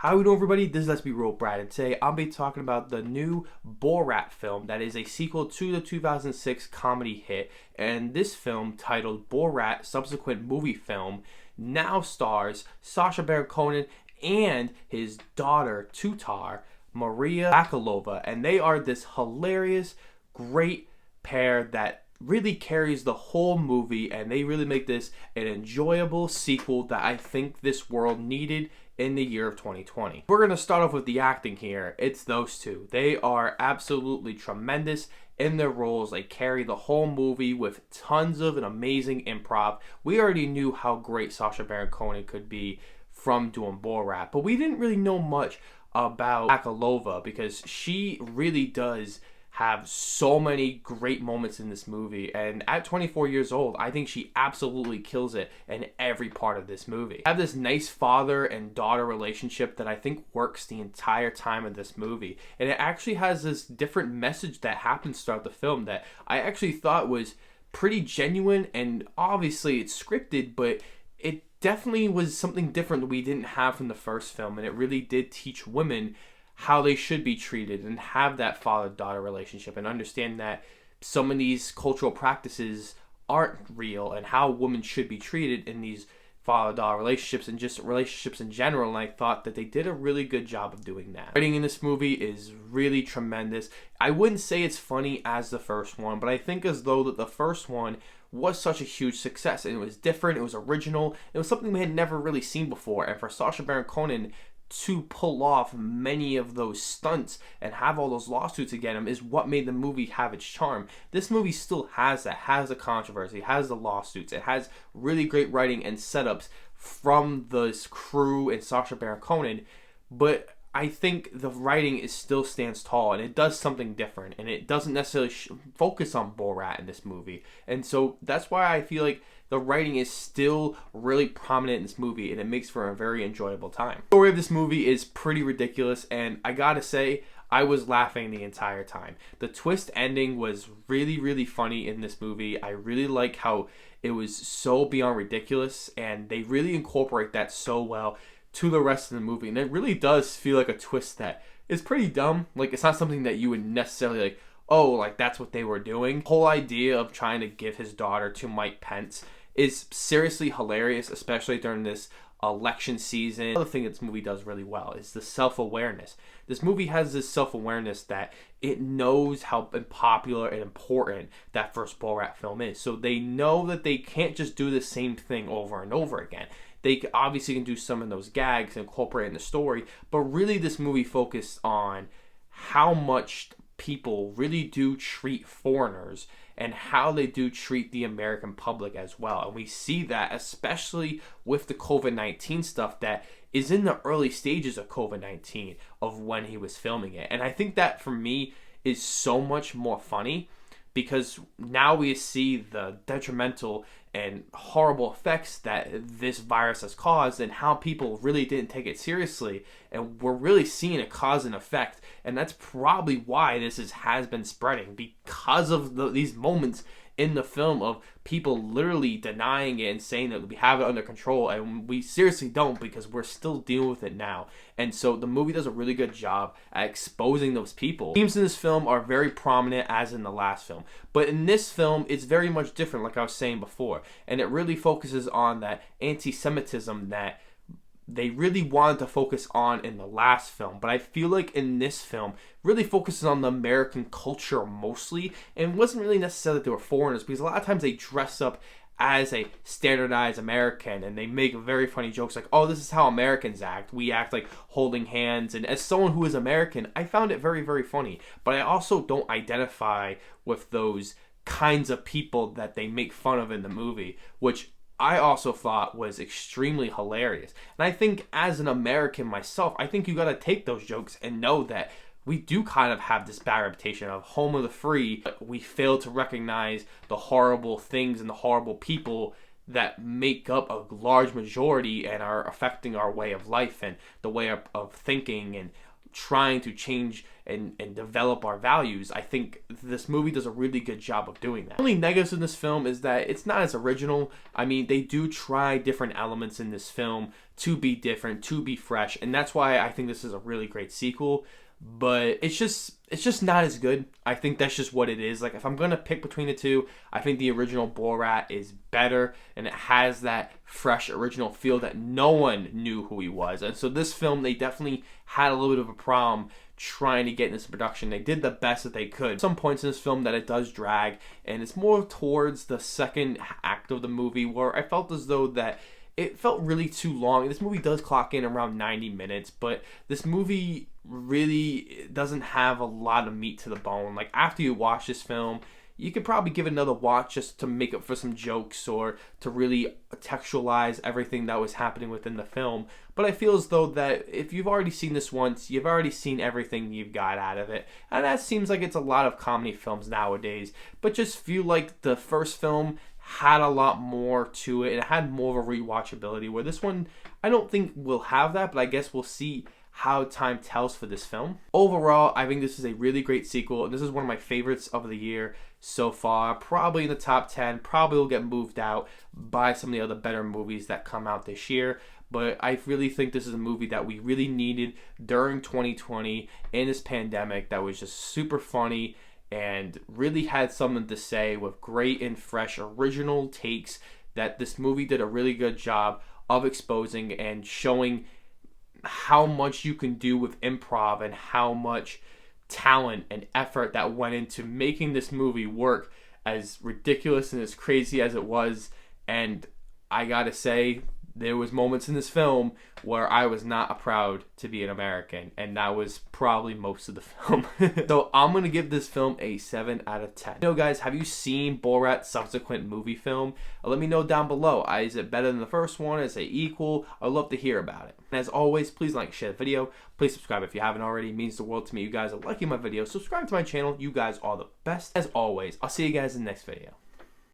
How we doing, everybody? This is Let's Be Real Brad, and today I'll be talking about the new Borat film that is a sequel to the 2006 comedy hit. And this film, titled Borat Subsequent Movie Film, now stars Sacha Baron Cohen and his daughter Tutar, Maria Bakalova, and they are this hilarious, great pair that really carries the whole movie, and they really make this an enjoyable sequel that I think this world needed in the year of 2020. We're going to start off with the acting here. It's those two. They are absolutely tremendous in their roles. They carry the whole movie with tons of an amazing improv. We already knew how great Sacha Baron Cohen could be from doing Borat, but we didn't really know much about Bakalova because she really does have so many great moments in this movie, and at 24 years old, I think she absolutely kills it in every part of this movie. I have this nice father and daughter relationship that I think works the entire time of this movie, and it actually has this different message that happens throughout the film that I actually thought was pretty genuine, and obviously it's scripted, but it definitely was something different that we didn't have from the first film, and it really did teach women how they should be treated and have that father-daughter relationship and understand that some of these cultural practices aren't real and how women should be treated in these father-daughter relationships and just relationships in general. And I thought that they did a really good job of doing that. Writing in this movie is really tremendous. I wouldn't say it's funny as the first one, but I think as though that the first one was such a huge success, and it was different, it was original, it was something we had never really seen before. And for Sacha Baron Cohen to pull off many of those stunts and have all those lawsuits against him is what made the movie have its charm. This movie still has that, has the controversy, has the lawsuits, it has really great writing and setups from this crew and Sacha Baron Cohen, but I think the writing still stands tall, and it does something different, and it doesn't necessarily focus on Borat in this movie. And so that's why I feel like the writing is still really prominent in this movie, and it makes for a very enjoyable time. The story of this movie is pretty ridiculous, and I gotta say, I was laughing the entire time. The twist ending was really, really funny in this movie. I really like how it was so beyond ridiculous, and they really incorporate that so well to the rest of the movie, and it really does feel like a twist that is pretty dumb. Like, it's not something that you would necessarily like, oh, like that's what they were doing. The whole idea of trying to give his daughter to Mike Pence is seriously hilarious, especially during this election season. Another thing that this movie does really well is the self-awareness. This movie has this self-awareness that it knows how popular and important that first Borat film is. So they know that they can't just do the same thing over and over again. They obviously can do some of those gags and incorporate in the story, but really this movie focused on how much people really do treat foreigners and how they do treat the American public as well. And we see that especially with the COVID-19 stuff that is in the early stages of COVID-19 of when he was filming it. And I think that for me is so much more funny because now we see the detrimental and horrible effects that this virus has caused and how people really didn't take it seriously, and we're really seeing a cause and effect, and that's probably why this has been spreading, because of these moments in the film of people literally denying it and saying that we have it under control, and we seriously don't, because we're still dealing with it now. And so the movie does a really good job at exposing those people. Themes in this film are very prominent as in the last film, but in this film it's very much different, like I was saying before, and it really focuses on that anti-Semitism that they really wanted to focus on in the last film, but I feel like in this film really focuses on the American culture mostly, and it wasn't really necessarily that they were foreigners, because a lot of times they dress up as a standardized American and they make very funny jokes like, oh, this is how Americans act, we act like holding hands. And as someone who is American, I found it very, very funny, but I also don't identify with those kinds of people that they make fun of in the movie, which I also thought was extremely hilarious. And I think as an American myself, I think you gotta take those jokes and know that we do kind of have this bad reputation of home of the free, but we fail to recognize the horrible things and the horrible people that make up a large majority and are affecting our way of life and the way of thinking and trying to change and develop our values, I think this movie does a really good job of doing that. The only negatives in this film is that it's not as original. I mean, they do try different elements in this film to be different, to be fresh, and that's why I think this is a really great sequel. But it's just not as good. I think that's just what it is. Like, if I'm gonna pick between the two, I think the original Borat is better, and it has that fresh original feel that no one knew who he was. And so this film, they definitely had a little bit of a problem trying to get into this production. They did the best that they could. Some points in this film that it does drag, and it's more towards the second act of the movie where I felt as though that it felt really too long. This movie does clock in around 90 minutes, but this movie really doesn't have a lot of meat to the bone. Like, after you watch this film, you could probably give it another watch just to make up for some jokes or to really textualize everything that was happening within the film. But I feel as though that if you've already seen this once, you've already seen everything you've got out of it. And that seems like it's a lot of comedy films nowadays. But just feel like the first film had a lot more to it. It had more of a rewatchability, where this one, I don't think will have that, but I guess we'll see how time tells for this film. Overall, I think this is a really great sequel, and this is one of my favorites of the year so far. Probably in the top 10, probably will get moved out by some of the other better movies that come out this year. But I really think this is a movie that we really needed during 2020 in this pandemic, that was just super funny and really had something to say with great and fresh original takes that this movie did a really good job of exposing and showing how much you can do with improv and how much talent and effort that went into making this movie work, as ridiculous and as crazy as it was. And I gotta say, there was moments in this film where I was not proud to be an American, and that was probably most of the film. So I'm going to give this film a 7 out of 10. Guys, have you seen Borat's subsequent movie film? Let me know down below. Is it better than the first one? Is it equal? I'd love to hear about it. And as always, please like, share the video. Please subscribe if you haven't already. It means the world to me. You guys are liking my videos. Subscribe to my channel. You guys are the best. As always, I'll see you guys in the next video.